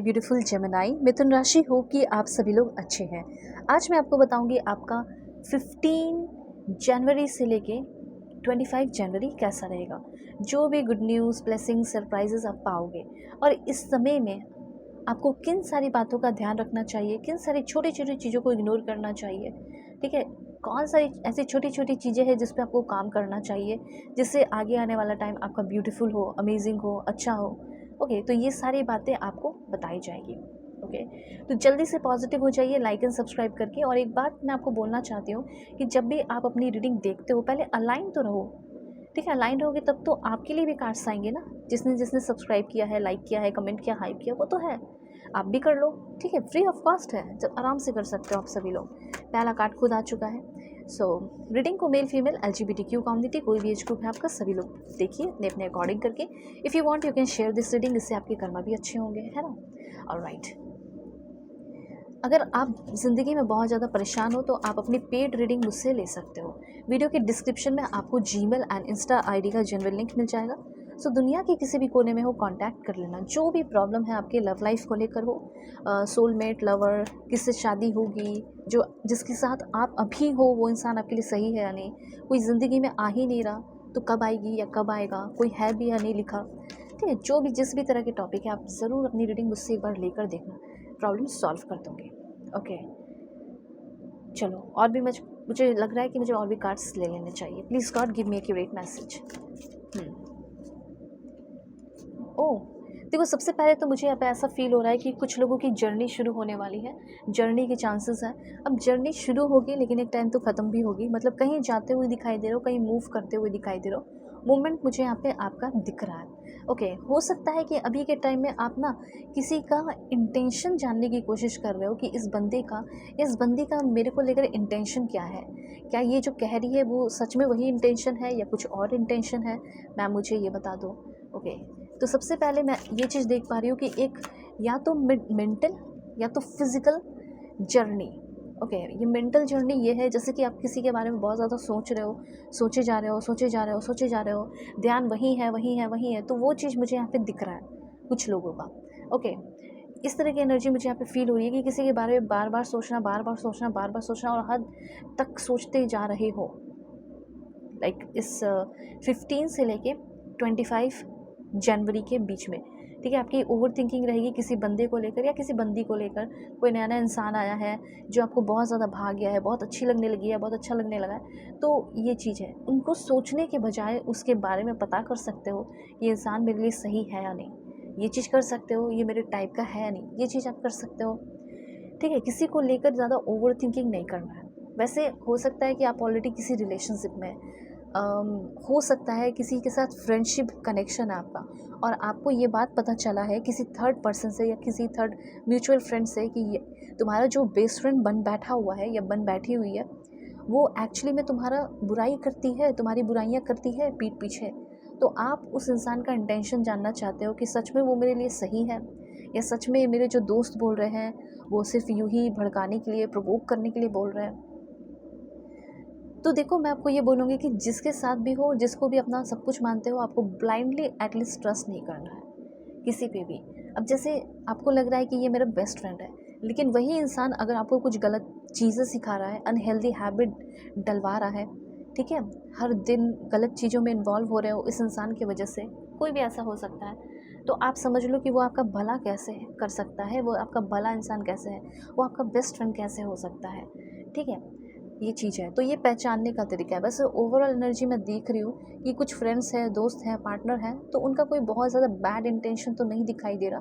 Beautiful Gemini मिथुन राशि हो कि आप सभी लोग अच्छे हैं। आज मैं आपको बताऊंगी आपका 15 जनवरी से लेके 25 जनवरी कैसा रहेगा। जो भी गुड न्यूज़, ब्लेसिंग, सरप्राइजेस आप पाओगे और इस समय में आपको किन सारी बातों का ध्यान रखना चाहिए, किन सारी छोटी छोटी चीज़ों को इग्नोर करना चाहिए। ठीक है, कौन सारी ऐसी छोटी छोटी चीज़ें हैं जिस पे आपको काम करना चाहिए, जिससे आगे आने वाला टाइम आपका ब्यूटीफुल हो, अमेजिंग हो, अच्छा हो। ओके, तो ये सारी बातें आपको बताई जाएगी। ओके, तो जल्दी से पॉजिटिव हो जाइए लाइक एंड सब्सक्राइब करके। और एक बात मैं आपको बोलना चाहती हूँ कि जब भी आप अपनी रीडिंग देखते हो पहले अलाइन तो रहो। ठीक है, अलाइन रहोगे तब तो आपके लिए भी कार्ड्स आएंगे ना। जिसने जिसने सब्सक्राइब किया है, लाइक किया है, कमेंट किया, हाइप किया, वो तो है, आप भी कर लो। ठीक है, फ्री ऑफ कॉस्ट है, जब आराम से कर सकते हो आप सभी लोग। पहला कार्ड खुद आ चुका है। सो रीडिंग को मेल फीमेल LGBTQ कम्युनिटी कोई भी एज ग्रुप है आपका, सभी लोग देखिए अपने अपने अकॉर्डिंग करके। If you want you can share this reading, इससे आपके कर्मा भी अच्छे होंगे, है ना। ऑलराइट, अगर आप ज़िंदगी में बहुत ज़्यादा परेशान हो तो आप अपनी पेड रीडिंग मुझसे ले सकते हो। वीडियो के डिस्क्रिप्शन में आपको जीमेल एंड इंस्टा आईडी का जनरल लिंक मिल जाएगा। सो दुनिया के किसी भी कोने में हो कांटेक्ट कर लेना। जो भी प्रॉब्लम है आपके लव लाइफ को लेकर हो, सोलमेट, लवर, किससे शादी होगी, जो जिसके साथ आप अभी हो वो इंसान आपके लिए सही है या नहीं, कोई ज़िंदगी में आ ही नहीं रहा तो कब आएगी या कब आएगा, कोई है भी या नहीं लिखा। ठीक है, जो भी जिस भी तरह के टॉपिक है आप ज़रूर अपनी रीडिंग मुझसे एक बार लेकर देखना, प्रॉब्लम सॉल्व कर दूँगी। ओके, चलो, और भी मुझे लग रहा है कि मुझे और भी कार्ड्स ले लेने चाहिए। Please god give me accurate message. Oh, देखो, सबसे पहले तो मुझे यहाँ पे ऐसा फील हो रहा है कि कुछ लोगों की जर्नी शुरू होने वाली है। जर्नी के चांसेस हैं। अब जर्नी शुरू होगी लेकिन एक टाइम तो ख़त्म भी होगी। मतलब कहीं जाते हुए दिखाई दे रहे हो, कहीं मूव करते हुए दिखाई दे रहे हो। मूवमेंट मुझे यहाँ पे आपका दिख रहा है। ओके, हो सकता है कि अभी के टाइम में आप ना किसी का इंटेंशन जानने की कोशिश कर रहे हो कि इस बंदी का मेरे को लेकर इंटेंशन क्या है। क्या ये जो कह रही है वो सच में वही इंटेंशन है या कुछ और इंटेंशन है, मैम मुझे ये बता दो। ओके, तो सबसे पहले मैं ये चीज़ देख पा रही हूँ कि एक या तो मेंटल या तो फिज़िकल जर्नी। ओके, ये मेंटल जर्नी ये है जैसे कि आप किसी के बारे में बहुत ज़्यादा सोच रहे हो, सोचे जा रहे हो, सोचे जा रहे हो, सोचे जा रहे हो, ध्यान वहीं है, वहीं है, वहीं है। तो वो चीज़ मुझे यहाँ पे दिख रहा है कुछ लोगों का। ओके, इस तरह की एनर्जी मुझे यहाँ पे फील हो रही है कि किसी के बारे में बार बार सोचना, बार बार सोचना, बार बार सोचना और हद तक सोचते जा रहे हो। लाइक इस 15 से लेके 25 जनवरी के बीच में। ठीक है, आपकी ओवर थिंकिंग रहेगी किसी बंदे को लेकर या किसी बंदी को लेकर। कोई नया नया इंसान आया है जो आपको बहुत ज़्यादा भाग गया है, बहुत अच्छी लगने लगी है, बहुत अच्छा लगने लगा है। तो ये चीज़ है, उनको सोचने के बजाय उसके बारे में पता कर सकते हो ये इंसान मेरे लिए सही है या नहीं। ये चीज़ कर सकते हो, ये मेरे टाइप का है या नहीं, ये चीज़ आप कर सकते हो। ठीक है, किसी को लेकर ज़्यादा ओवर थिंकिंग नहीं करना है। वैसे हो सकता है कि आप ऑलरेडी किसी रिलेशनशिप में हो सकता है किसी के साथ फ्रेंडशिप कनेक्शन है आपका और आपको ये बात पता चला है किसी थर्ड पर्सन से या किसी थर्ड म्यूचुअल फ्रेंड से कि ये तुम्हारा जो बेस्ट फ्रेंड बन बैठा हुआ है या बन बैठी हुई है वो एक्चुअली में तुम्हारा बुराई करती है, तुम्हारी बुराइयां करती है पीठ पीछे। तो आप उस इंसान का इंटेंशन जानना चाहते हो कि सच में वो मेरे लिए सही है या सच में मेरे जो दोस्त बोल रहे हैं वो सिर्फ यूं ही भड़काने के लिए, प्रोवोक करने के लिए बोल रहे हैं। तो देखो, मैं आपको ये बोलूँगी कि जिसके साथ भी हो, जिसको भी अपना सब कुछ मानते हो, आपको ब्लाइंडली एटलीस्ट ट्रस्ट नहीं करना है किसी पे भी। अब जैसे आपको लग रहा है कि ये मेरा बेस्ट फ्रेंड है, लेकिन वही इंसान अगर आपको कुछ गलत चीज़ें सिखा रहा है, अनहेल्दी हैबिट डलवा रहा है, ठीक है, हर दिन गलत चीज़ों में इन्वॉल्व हो रहे हो इस इंसान की वजह से, कोई भी ऐसा हो सकता है। तो आप समझ लो कि वो आपका भला कैसे कर सकता है, वो आपका भला इंसान कैसे है, वो आपका बेस्ट फ्रेंड कैसे हो सकता है। ठीक है, ये चीज़ है। तो ये पहचानने का तरीका है। वैसे ओवरऑल एनर्जी मैं देख रही हूँ कि कुछ फ्रेंड्स हैं, दोस्त हैं, पार्टनर हैं, तो उनका कोई बहुत ज़्यादा बैड इंटेंशन तो नहीं दिखाई दे रहा।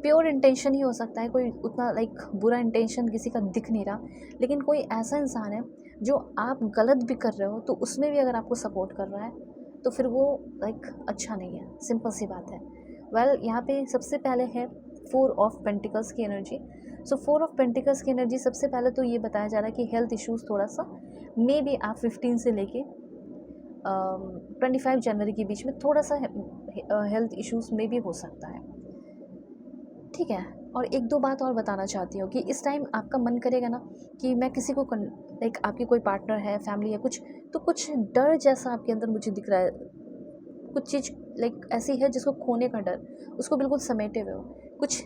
प्योर इंटेंशन ही हो सकता है, कोई उतना लाइक बुरा इंटेंशन किसी का दिख नहीं रहा। लेकिन कोई ऐसा इंसान है जो आप गलत भी कर रहे हो तो उसमें भी अगर आपको सपोर्ट कर रहा है तो फिर वो लाइक अच्छा नहीं है, सिंपल सी बात है। वेल, यहाँ पे सबसे पहले है 4 ऑफ पेंटिकल्स की एनर्जी। सो 4 ऑफ पेंटिकल्स की एनर्जी, सबसे पहले तो ये बताया जा रहा है कि हेल्थ इश्यूज़ थोड़ा सा मे बी आप 15 से लेके 25 जनवरी के बीच में थोड़ा सा हेल्थ इश्यूज़ में भी हो सकता है। ठीक है, और एक दो बात और बताना चाहती हूँ कि इस टाइम आपका मन करेगा ना कि मैं किसी को लाइक आपकी कोई पार्टनर है, फैमिली है, कुछ तो कुछ डर जैसा आपके अंदर मुझे दिख रहा है। कुछ चीज़ लाइक ऐसी है जिसको खोने का डर, उसको बिल्कुल समेटे हुए हो। कुछ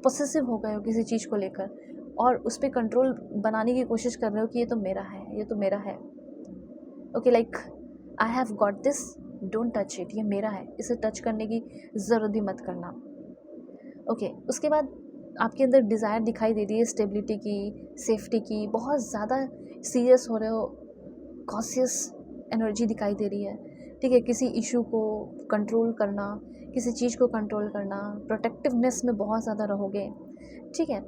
पॉसेसिव हो गए हो किसी चीज़ को लेकर और उस पर कंट्रोल बनाने की कोशिश कर रहे हो कि ये तो मेरा है, ये तो मेरा है। Okay, like I have got this, don't touch it, ये मेरा है, इसे टच करने की ज़रूरत भी मत करना। ओके, उसके बाद आपके अंदर डिज़ायर दिखाई दे रही है स्टेबिलिटी की, सेफ्टी की, बहुत ज़्यादा सीरियस हो रहे हो, कॉशियस एनर्जी दिखाई दे रही है। ठीक है, किसी इशू को कंट्रोल करना, किसी चीज़ को कंट्रोल करना, प्रोटेक्टिवनेस में बहुत ज़्यादा रहोगे। ठीक है,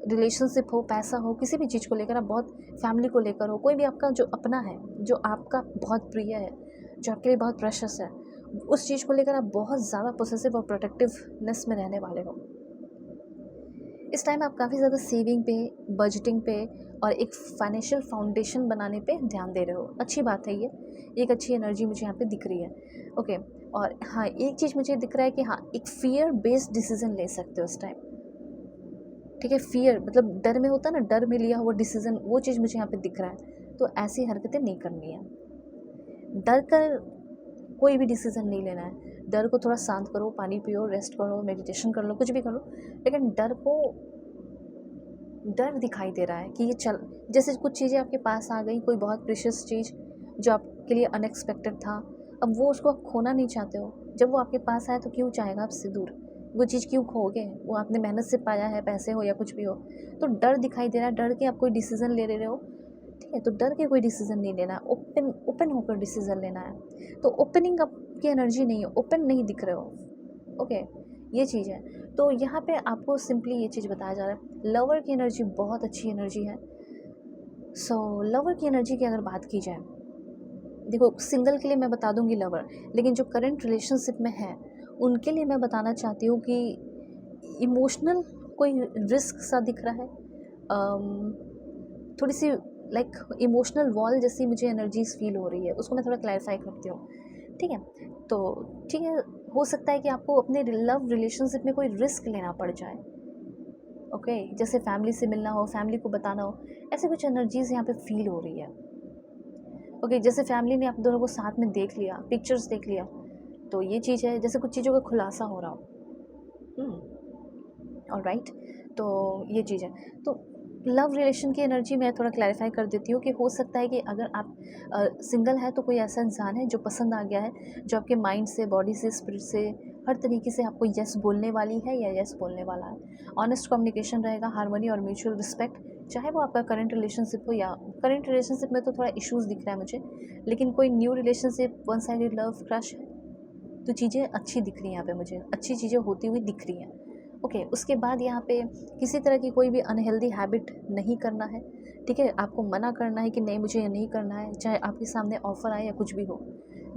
रिलेशनशिप हो, पैसा हो, किसी भी चीज़ को लेकर आप बहुत, फैमिली को लेकर हो, कोई भी आपका जो अपना है, जो आपका बहुत प्रिय है, जो आपके लिए बहुत प्रेशियस है, उस चीज़ को लेकर आप बहुत ज़्यादा पॉसेसिव और प्रोटेक्टिवनेस में रहने वाले हो। इस टाइम आप काफ़ी ज़्यादा सेविंग पे, बजटिंग पे और एक फाइनेंशियल फाउंडेशन बनाने पे ध्यान दे रहे हो। अच्छी बात है ये, एक अच्छी एनर्जी मुझे यहाँ पे दिख रही है। ओके, और हाँ, एक चीज़ मुझे दिख रहा है कि हाँ, एक फियर बेस्ड डिसीजन ले सकते हो उस टाइम। ठीक है, फियर मतलब डर में होता है ना, डर में लिया हुआ डिसीजन, वो चीज़ मुझे यहाँ पे दिख रहा है। तो ऐसी हरकतें नहीं करनी है, डर कर कोई भी डिसीज़न नहीं लेना है। डर को थोड़ा शांत करो, पानी पियो, रेस्ट करो, मेडिटेशन कर लो, कुछ भी करो, लेकिन डर दिखाई दे रहा है कि ये चल, जैसे कुछ चीज़ें आपके पास आ गई, कोई बहुत प्रीशियस चीज़ जो आपके लिए अनएक्सपेक्टेड था, अब वो उसको आप खोना नहीं चाहते हो। जब वो आपके पास आए तो क्यों चाहेगा आपसे दूर, वो चीज़ क्यों खोगे, वो आपने मेहनत से पाया है, पैसे हो या कुछ भी हो। तो डर दिखाई दे रहा है, डर के आप कोई डिसीज़न ले रहे हो। ठीक है, तो डर के कोई डिसीज़न नहीं लेना है, ओपन होकर डिसीज़न लेना है। तो ओपनिंग आपकी एनर्जी नहीं है, ओपन नहीं दिख रहे हो। ओके, ये चीज़ है। तो यहाँ पे आपको सिंपली ये चीज़ बताया जा रहा है, लवर की एनर्जी बहुत अच्छी एनर्जी है। सो लवर की एनर्जी की अगर बात की जाए, देखो सिंगल के लिए मैं बता दूंगी लवर, लेकिन जो करंट रिलेशनशिप में है उनके लिए मैं बताना चाहती हूँ कि इमोशनल कोई रिस्क सा दिख रहा है, थोड़ी सी लाइक इमोशनल वॉल जैसी मुझे एनर्जीज फील हो रही है, उसको मैं थोड़ा क्लैरिफाई करती हूँ। ठीक है, तो ठीक है, हो सकता है कि आपको अपने लव रिलेशनशिप में कोई रिस्क लेना पड़ जाए। ओके, जैसे फैमिली से मिलना हो, फैमिली को बताना हो, ऐसे कुछ एनर्जीज यहाँ पे फील हो रही है। ओके, जैसे फैमिली ने आप दोनों को साथ में देख लिया, पिक्चर्स देख लिया, तो ये चीज़ है, जैसे कुछ चीज़ों का खुलासा हो रहा हो। ऑलराइट, तो ये चीज़ है। तो लव रिलेशन की एनर्जी मैं थोड़ा क्लैरिफाई कर देती हूँ कि हो सकता है कि अगर आप सिंगल है तो कोई ऐसा इंसान है जो पसंद आ गया है, जो आपके माइंड से, बॉडी से, स्पिरिट से, हर तरीके से आपको यस बोलने वाली है या यस बोलने वाला है। ऑनेस्ट कम्युनिकेशन रहेगा, हार्मनी और म्यूचुअल रिस्पेक्ट, चाहे वो आपका करंट रिलेशनशिप हो, या करंट रिलेशनशिप में तो थोड़ा इश्यूज़ दिख रहा है मुझे, लेकिन कोई new relationship, one sided love, crush है, तो चीज़ें अच्छी दिख रही हैं यहाँ पे मुझे, अच्छी चीज़ें होती हुई दिख रही हैं। ओके, उसके बाद यहाँ पे किसी तरह की कोई भी अनहेल्दी हैबिट नहीं करना है। ठीक है, आपको मना करना है कि नहीं मुझे ये नहीं करना है, चाहे आपके सामने ऑफ़र आए या कुछ भी हो।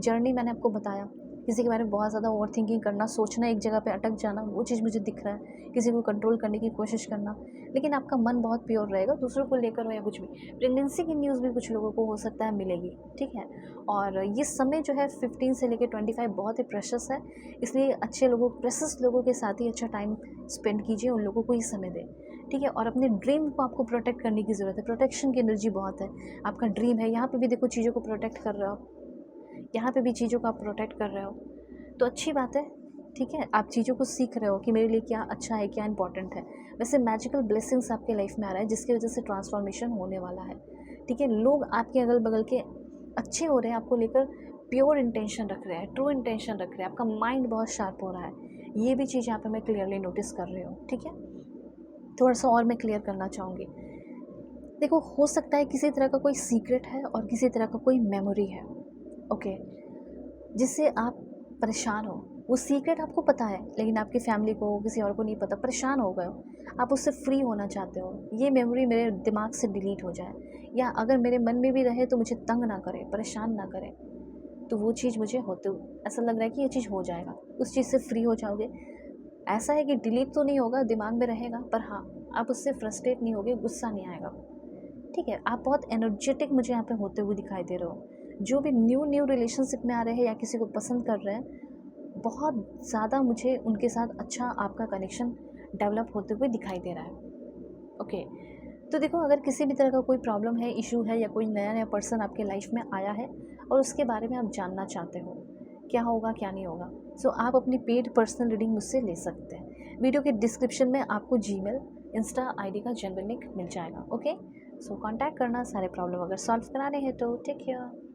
जर्नी मैंने आपको बताया, किसी के बारे में बहुत ज़्यादा ओवर थिंकिंग करना, सोचना, एक जगह पे अटक जाना, वो चीज़ मुझे दिख रहा है। किसी को कंट्रोल करने की कोशिश करना, लेकिन आपका मन बहुत प्योर रहेगा, दूसरों को लेकर हो या कुछ भी। प्रेगनेंसी की न्यूज़ भी कुछ लोगों को हो सकता है मिलेगी। ठीक है, और ये समय जो है 15 से लेकर 25 बहुत ही प्रेशस है, इसलिए अच्छे लोगों, प्रेशस लोगों के साथ ही अच्छा टाइम स्पेंड कीजिए, उन लोगों को ही समय दें। ठीक है, और अपने ड्रीम को आपको प्रोटेक्ट करने की ज़रूरत है, प्रोटेक्शन की एनर्जी बहुत है। आपका ड्रीम है, यहाँ पे भी देखो चीज़ों को प्रोटेक्ट कर रहे हो, यहाँ पे भी चीज़ों को आप प्रोटेक्ट कर रहे हो, तो अच्छी बात है। ठीक है, आप चीज़ों को सीख रहे हो कि मेरे लिए क्या अच्छा है, क्या इंपॉर्टेंट है। वैसे मैजिकल ब्लेसिंग्स आपके लाइफ में आ रहा है, जिसकी वजह से ट्रांसफॉर्मेशन होने वाला है। ठीक है, लोग आपके अगल बगल के अच्छे हो रहे हैं, आपको लेकर प्योर इंटेंशन रख रहे हैं, ट्रू इंटेंशन रख रहे हैं, आपका माइंड बहुत शार्प हो रहा है। ये भी चीज़ यहाँ पे मैं क्लियरली नोटिस कर रही हूँ। ठीक है, थोड़ा सा और मैं क्लियर करना चाहूँगी। देखो, हो सकता है किसी तरह का कोई सीक्रेट है और किसी तरह का कोई मेमोरी है, ओके, जिससे आप परेशान हो। वो सीक्रेट आपको पता है, लेकिन आपकी फैमिली को, किसी और को नहीं पता, परेशान हो गए हो, आप उससे फ्री होना चाहते हो। ये मेमोरी मेरे दिमाग से डिलीट हो जाए, या अगर मेरे मन में भी रहे तो मुझे तंग ना करे, परेशान ना करे। तो वो चीज़ मुझे होते हुए ऐसा लग रहा है कि ये चीज़ हो जाएगा, उस चीज़ से फ्री हो जाओगे। ऐसा है कि डिलीट तो नहीं होगा, दिमाग में रहेगा, पर हाँ, आप उससे फ्रस्ट्रेट नहीं होगे, गुस्सा नहीं आएगा। ठीक है, आप बहुत एनर्जेटिक मुझे यहाँ पे होते हुए दिखाई दे रहे हो। जो भी न्यू रिलेशनशिप में आ रहे हैं या किसी को पसंद कर रहे हैं, बहुत ज़्यादा मुझे उनके साथ अच्छा आपका कनेक्शन डेवलप होते हुए दिखाई दे रहा है। ओके, तो देखो, अगर किसी भी तरह का कोई प्रॉब्लम है, इशू है, या कोई नया पर्सन आपके लाइफ में आया है और उसके बारे में आप जानना चाहते हो क्या होगा क्या नहीं होगा, सो आप अपनी पेड पर्सनल रीडिंग मुझसे ले सकते हैं। वीडियो के डिस्क्रिप्शन में आपको जीमेल, इंस्टा आईडी का जनरल लिंक मिल जाएगा। ओके, सो कांटेक्ट करना सारे प्रॉब्लम अगर सॉल्व कराने हैं तो। Take care.